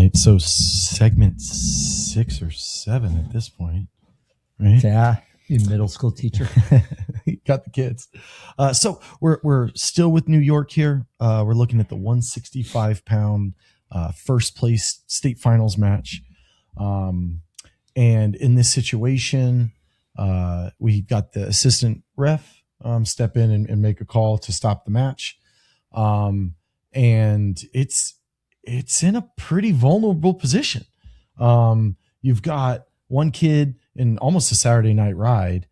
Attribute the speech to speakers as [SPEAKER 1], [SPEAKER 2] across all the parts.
[SPEAKER 1] right. So segment 6 or 7 at this point, right?
[SPEAKER 2] Yeah, you middle school teacher.
[SPEAKER 1] Got the kids. So we're still with New York here. We're looking at the 165-pound first place state finals match. And in this situation, we got the assistant ref step in and make a call to stop the match. And it's in a pretty vulnerable position. You've got one kid in almost a Saturday night ride,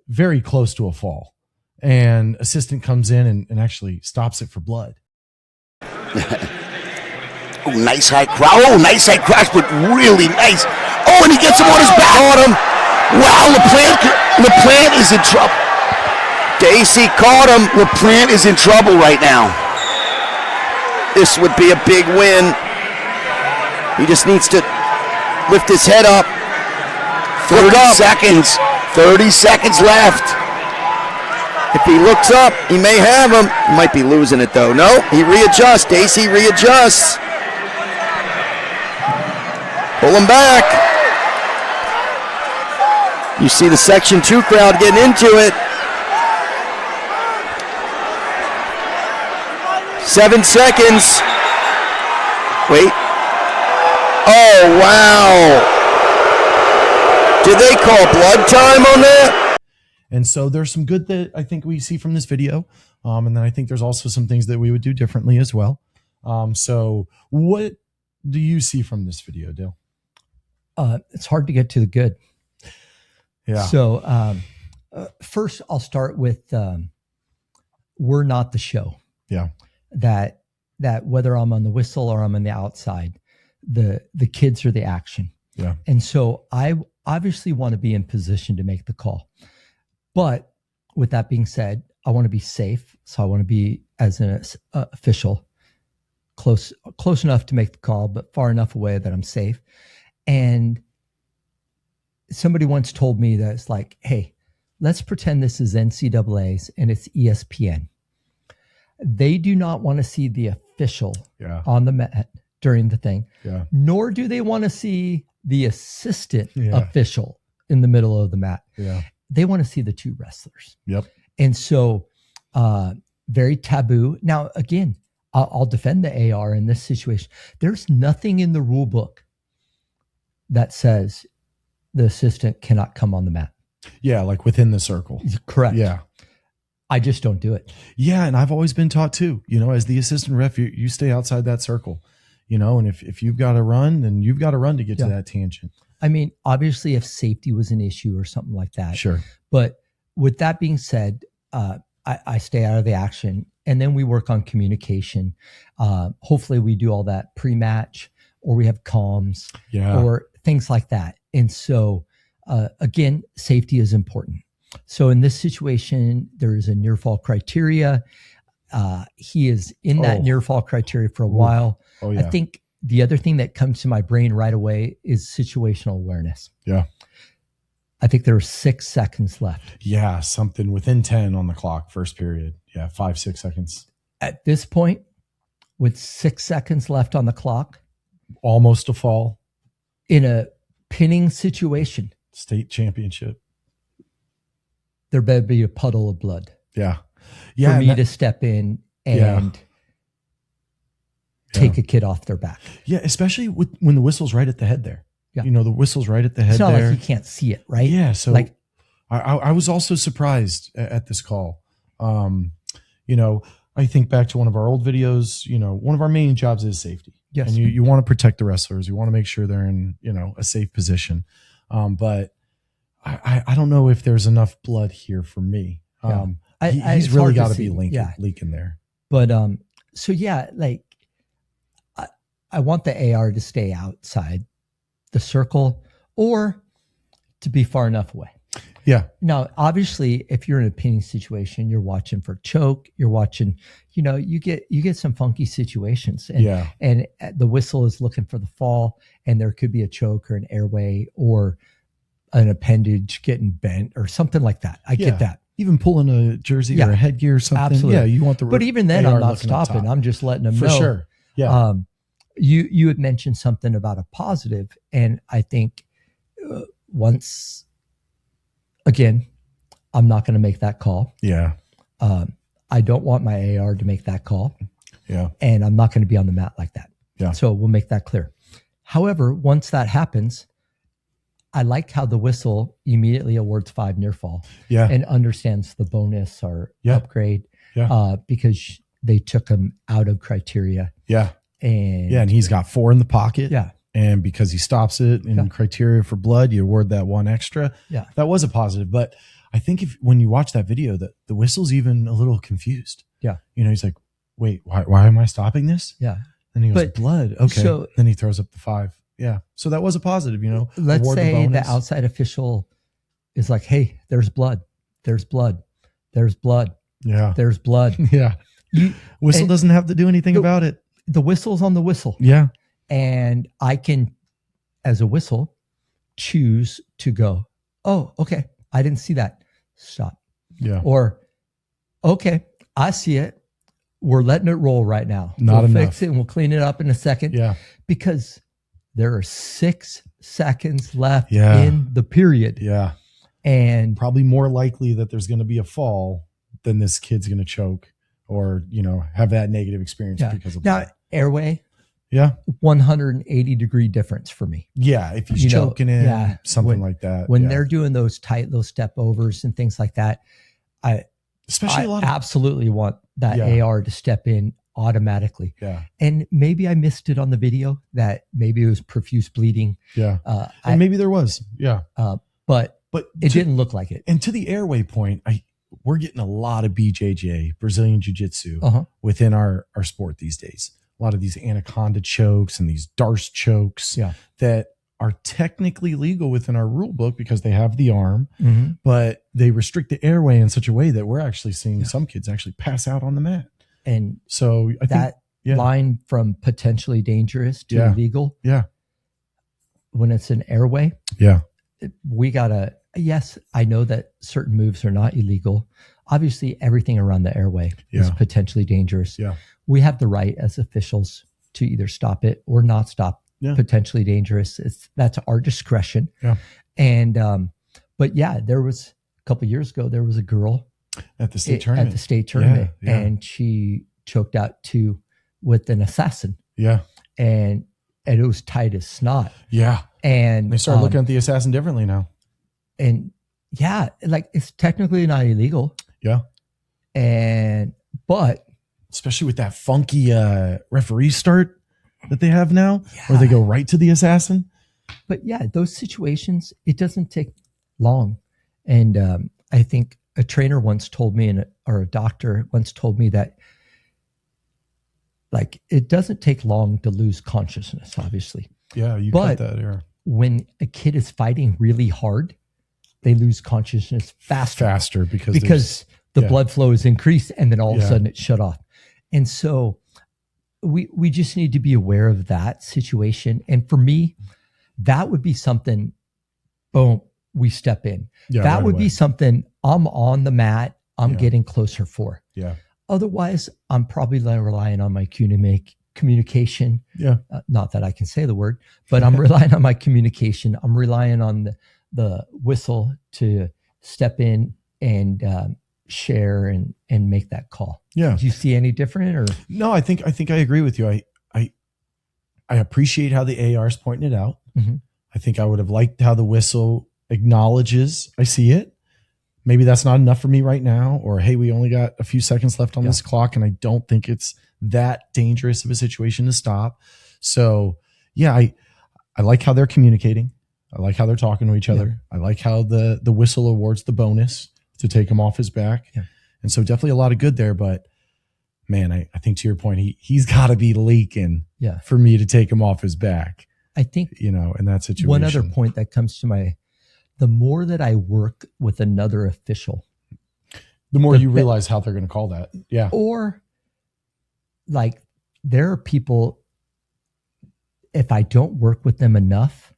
[SPEAKER 1] very close to a fall, and assistant comes in and actually stops it for blood.
[SPEAKER 3] Oh, nice high cross. Oh, nice high cross, but really nice. Oh, and he gets him on his back on him. Wow, LaPlante is in trouble. Dacey caught him. LaPlante is in trouble right now. This would be a big win. He just needs to lift his head up. 30 seconds. 30 seconds left. If he looks up, he may have him. He might be losing it, though. No, he readjusts. Dacey readjusts. Pull him back. You see the Section 2 crowd getting into it. 7 seconds. Wait. Oh, wow. Did they call blood time on that?
[SPEAKER 1] And so there's some good that I think we see from this video. And then I think there's also some things that we would do differently as well. So what do you see from this video, Dale?
[SPEAKER 2] It's hard to get to the good.
[SPEAKER 1] Yeah.
[SPEAKER 2] So first I'll start with we're not the show.
[SPEAKER 1] Yeah.
[SPEAKER 2] That whether I'm on the whistle or I'm on the outside, the kids are the action.
[SPEAKER 1] Yeah.
[SPEAKER 2] And so I obviously want to be in position to make the call. But with that being said, I want to be safe. So I want to be, as an official, close enough to make the call, but far enough away that I'm safe. And somebody once told me that it's like, hey, let's pretend this is NCAA's and it's ESPN. They do not want to see the official on the mat during the thing, nor do they want to see the assistant official in the middle of the mat.
[SPEAKER 1] Yeah.
[SPEAKER 2] They want to see the two wrestlers.
[SPEAKER 1] Yep.
[SPEAKER 2] And so very taboo. Now, again, I'll defend the AR in this situation. There's nothing in the rule book that says the assistant cannot come on the mat.
[SPEAKER 1] Yeah, like within the circle.
[SPEAKER 2] Correct.
[SPEAKER 1] Yeah.
[SPEAKER 2] I just don't do it.
[SPEAKER 1] Yeah, and I've always been taught too, as the assistant ref, you stay outside that circle, and if you've got to run, then you've got to run to get to that tangent.
[SPEAKER 2] I mean, obviously if safety was an issue or something like that.
[SPEAKER 1] Sure.
[SPEAKER 2] But with that being said, I stay out of the action, and then we work on communication. Hopefully we do all that pre-match, or we have comms or things like that. And so again, safety is important. So in this situation, there is a near fall criteria. He is in that near fall criteria for a while.
[SPEAKER 1] Oh, yeah.
[SPEAKER 2] I think the other thing that comes to my brain right away is situational awareness.
[SPEAKER 1] Yeah.
[SPEAKER 2] I think there are 6 seconds left.
[SPEAKER 1] Yeah. Something within 10 on the clock, first period. Yeah. 5-6 seconds.
[SPEAKER 2] At this point, with 6 seconds left on the clock,
[SPEAKER 1] almost a fall
[SPEAKER 2] in a pinning situation,
[SPEAKER 1] state championship,
[SPEAKER 2] there better be a puddle of blood.
[SPEAKER 1] Yeah.
[SPEAKER 2] For me to step in and take a kid off their back.
[SPEAKER 1] Yeah. Especially when the whistle's right at the head there. Yeah. The whistle's right at the head.
[SPEAKER 2] It's not
[SPEAKER 1] there.
[SPEAKER 2] like you can't see it, right?
[SPEAKER 1] Yeah. So like, I was also surprised at this call. I think back to one of our old videos, one of our main jobs is safety.
[SPEAKER 2] Yes.
[SPEAKER 1] And you want to protect the wrestlers. You want to make sure they're in, a safe position. But I don't know if there's enough blood here for me. He's really got to be leaking there.
[SPEAKER 2] But so like I want the AR to stay outside the circle or to be far enough away.
[SPEAKER 1] Yeah.
[SPEAKER 2] Now, obviously, if you're in a pinning situation, you're watching for choke. You're watching, you get some funky situations, and the whistle is looking for the fall, and there could be a choke or an airway or an appendage getting bent or something like that. I get that.
[SPEAKER 1] Even pulling a jersey or a headgear or something.
[SPEAKER 2] Absolutely.
[SPEAKER 1] Yeah, you want the.
[SPEAKER 2] But even then, I'm not stopping. I'm just letting them know.
[SPEAKER 1] For sure. Yeah.
[SPEAKER 2] you had mentioned something about a positive, and I think once again, I'm not going to make that call.
[SPEAKER 1] Yeah.
[SPEAKER 2] I don't want my AR to make that call.
[SPEAKER 1] Yeah.
[SPEAKER 2] And I'm not going to be on the mat like that.
[SPEAKER 1] Yeah.
[SPEAKER 2] So we'll make that clear. However, once that happens, I like how the whistle immediately awards 5 near fall.
[SPEAKER 1] Yeah.
[SPEAKER 2] And understands the bonus or upgrade.
[SPEAKER 1] Yeah.
[SPEAKER 2] Because they took him out of criteria.
[SPEAKER 1] Yeah.
[SPEAKER 2] And
[SPEAKER 1] and he's got 4 in the pocket.
[SPEAKER 2] Yeah.
[SPEAKER 1] And because he stops it in criteria for blood, you award that 1 extra.
[SPEAKER 2] Yeah.
[SPEAKER 1] That was a positive. But I think when you watch that video, that the whistle's even a little confused.
[SPEAKER 2] Yeah.
[SPEAKER 1] He's like, wait, why am I stopping this?
[SPEAKER 2] Yeah.
[SPEAKER 1] And he goes,
[SPEAKER 2] But-
[SPEAKER 1] blood. Okay.
[SPEAKER 2] so-
[SPEAKER 1] then he throws up the 5. Yeah. So that was a positive,
[SPEAKER 2] Let's
[SPEAKER 1] award
[SPEAKER 2] say the
[SPEAKER 1] bonus.
[SPEAKER 2] outside official is like, hey, there's blood. There's blood. There's blood.
[SPEAKER 1] Yeah.
[SPEAKER 2] There's blood.
[SPEAKER 1] Yeah. Whistle
[SPEAKER 2] and
[SPEAKER 1] doesn't have to do anything about it.
[SPEAKER 2] The whistle's on the whistle.
[SPEAKER 1] Yeah.
[SPEAKER 2] And I can, as a whistle, choose to go, oh, okay, I didn't see that. Stop.
[SPEAKER 1] Yeah.
[SPEAKER 2] Or, okay, I see it. We're letting it roll right now.
[SPEAKER 1] Not
[SPEAKER 2] we'll
[SPEAKER 1] enough.
[SPEAKER 2] fix it and we'll clean it up in a second.
[SPEAKER 1] Yeah.
[SPEAKER 2] Because there are 6 seconds left
[SPEAKER 1] Yeah.
[SPEAKER 2] in the period.
[SPEAKER 1] Yeah.
[SPEAKER 2] And
[SPEAKER 1] Probably more likely that there's going to be a fall than this kid's going to choke or, have that negative experience because of
[SPEAKER 2] now,
[SPEAKER 1] that.
[SPEAKER 2] airway,
[SPEAKER 1] Yeah.
[SPEAKER 2] 180-degree difference for me.
[SPEAKER 1] Yeah. If he's choking in, something like that.
[SPEAKER 2] When
[SPEAKER 1] yeah.
[SPEAKER 2] they're doing those step overs and things like that,
[SPEAKER 1] especially
[SPEAKER 2] I
[SPEAKER 1] a lot of.
[SPEAKER 2] absolutely want that AR to step in automatically.
[SPEAKER 1] Yeah.
[SPEAKER 2] And maybe I missed it on the video that maybe it was profuse bleeding.
[SPEAKER 1] Yeah. And maybe there was. Yeah.
[SPEAKER 2] But
[SPEAKER 1] But
[SPEAKER 2] it didn't look like it.
[SPEAKER 1] And to the airway point, we're getting a lot of BJJ, Brazilian Jiu-Jitsu,
[SPEAKER 2] Uh-huh.
[SPEAKER 1] within our sport these days. A lot of these anaconda chokes and these darce chokes that are technically legal within our rule book because they have the arm,
[SPEAKER 2] Mm-hmm.
[SPEAKER 1] but they restrict the airway in such a way that we're actually seeing some kids actually pass out on the mat.
[SPEAKER 2] And
[SPEAKER 1] So I think
[SPEAKER 2] line from potentially dangerous to illegal, when it's an airway, we gotta, yes, I know that certain moves are not illegal. Obviously, everything around the airway is potentially dangerous.
[SPEAKER 1] Yeah.
[SPEAKER 2] We have the right as officials to either stop it or not stop potentially dangerous. That's our discretion.
[SPEAKER 1] Yeah.
[SPEAKER 2] And, but there was a couple of years ago, there was a girl
[SPEAKER 1] at the state tournament.
[SPEAKER 2] At the state tournament,
[SPEAKER 1] Yeah.
[SPEAKER 2] and she choked out 2 with an assassin.
[SPEAKER 1] Yeah.
[SPEAKER 2] And it was tight as snot.
[SPEAKER 1] Yeah.
[SPEAKER 2] And
[SPEAKER 1] They start looking at the assassin differently now.
[SPEAKER 2] And like it's technically not illegal.
[SPEAKER 1] Yeah.
[SPEAKER 2] But
[SPEAKER 1] especially with that funky referee start that they have now, where they go right to the assassin.
[SPEAKER 2] But those situations, it doesn't take long. And I think a trainer once told me, or a doctor once told me that, like, it doesn't take long to lose consciousness, obviously.
[SPEAKER 1] Yeah, you got that error.
[SPEAKER 2] When a kid is fighting really hard, they lose consciousness faster because the blood flow is increased, and then all of a sudden it's shut off. And so we just need to be aware of that situation. And for me, that would be something, boom, we step in. That would be something I'm on the mat, I'm getting closer for.
[SPEAKER 1] Yeah.
[SPEAKER 2] Otherwise, I'm probably relying on my communication.
[SPEAKER 1] Yeah.
[SPEAKER 2] Not that I can say the word, but I'm relying on my communication. I'm relying on the whistle to step in and share and make that call.
[SPEAKER 1] Yeah.
[SPEAKER 2] Do you see any different or?
[SPEAKER 1] No, I think I agree with you. I appreciate how the AR is pointing it out.
[SPEAKER 2] Mm-hmm.
[SPEAKER 1] I think I would have liked how the whistle acknowledges I see it. Maybe that's not enough for me right now. Or, hey, we only got a few seconds left on this clock, and I don't think it's that dangerous of a situation to stop. So, I like how they're communicating. I like how they're talking to each other. I like how the whistle awards the bonus to take him off his back.
[SPEAKER 2] Yeah.
[SPEAKER 1] And so definitely a lot of good there. But, man, I think to your point, he's got to be leaking for me to take him off his back.
[SPEAKER 2] I think,
[SPEAKER 1] in that situation.
[SPEAKER 2] One other point that comes to the more that I work with another official,
[SPEAKER 1] the more you realize how they're going to call that. Yeah.
[SPEAKER 2] Or like there are people, if I don't work with them enough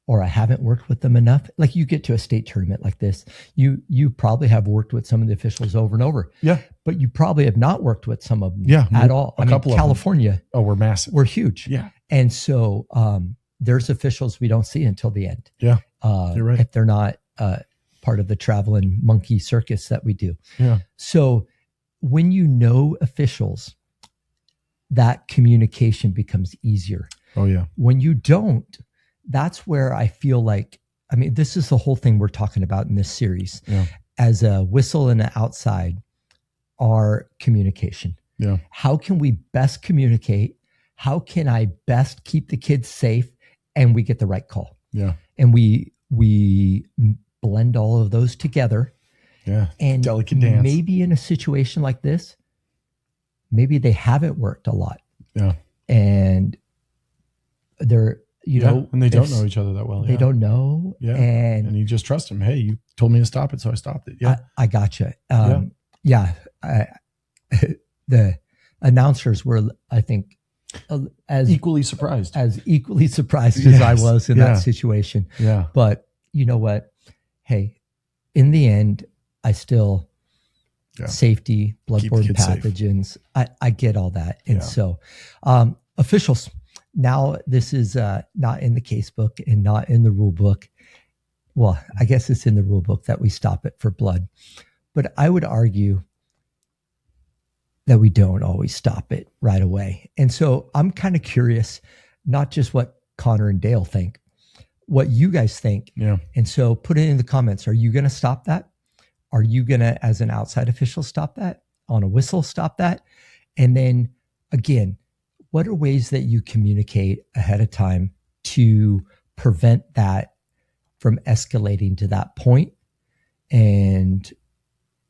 [SPEAKER 2] or I haven't worked with them enough, like you get to a state tournament like this, you probably have worked with some of the officials over and over.
[SPEAKER 1] Yeah.
[SPEAKER 2] But you probably have not worked with some of them
[SPEAKER 1] at
[SPEAKER 2] all.
[SPEAKER 1] A couple of
[SPEAKER 2] California.
[SPEAKER 1] Oh, we're massive.
[SPEAKER 2] We're huge.
[SPEAKER 1] Yeah.
[SPEAKER 2] And so there's officials we don't see until the end.
[SPEAKER 1] Yeah, you're right.
[SPEAKER 2] If they're not part of the traveling monkey circus that we do.
[SPEAKER 1] Yeah.
[SPEAKER 2] So when you know officials, that communication becomes easier.
[SPEAKER 1] Oh, yeah.
[SPEAKER 2] When you don't, that's where I feel like, I mean, this is the whole thing we're talking about in this series.
[SPEAKER 1] Yeah.
[SPEAKER 2] As a whistle and an outside, our communication.
[SPEAKER 1] Yeah.
[SPEAKER 2] How can we best communicate? How can I best keep the kids safe and we get the right call?
[SPEAKER 1] Yeah.
[SPEAKER 2] And we blend all of those together.
[SPEAKER 1] Yeah.
[SPEAKER 2] And
[SPEAKER 1] delicate dance.
[SPEAKER 2] Maybe in a situation like this, maybe they haven't worked a lot.
[SPEAKER 1] Yeah.
[SPEAKER 2] And they're, you know,
[SPEAKER 1] and they don't know each other that well.
[SPEAKER 2] They don't know.
[SPEAKER 1] Yeah.
[SPEAKER 2] And
[SPEAKER 1] you just trust them. Hey, you told me to stop it, so I stopped it. Yeah.
[SPEAKER 2] I gotcha. The announcers were, I think, as
[SPEAKER 1] equally surprised
[SPEAKER 2] as I
[SPEAKER 1] Yes.
[SPEAKER 2] was in that situation.
[SPEAKER 1] Yeah.
[SPEAKER 2] But you know what? Hey, in the end, I still safety, bloodborne pathogens. I get all that. And so officials, now this is not in the case book and not in the rule book. Well, I guess it's in the rule book that we stop it for blood. But I would argue that we don't always stop it right away. And so I'm kind of curious, not just what Connor and Dale think, what you guys think.
[SPEAKER 1] Yeah.
[SPEAKER 2] And so put it in the comments. Are you going to stop that? Are you going to, as an outside official, stop that? On a whistle, stop that? And then again, what are ways that you communicate ahead of time to prevent that from escalating to that point and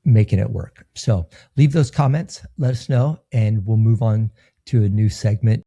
[SPEAKER 2] making it work? So leave those comments, let us know, and we'll move on to a new segment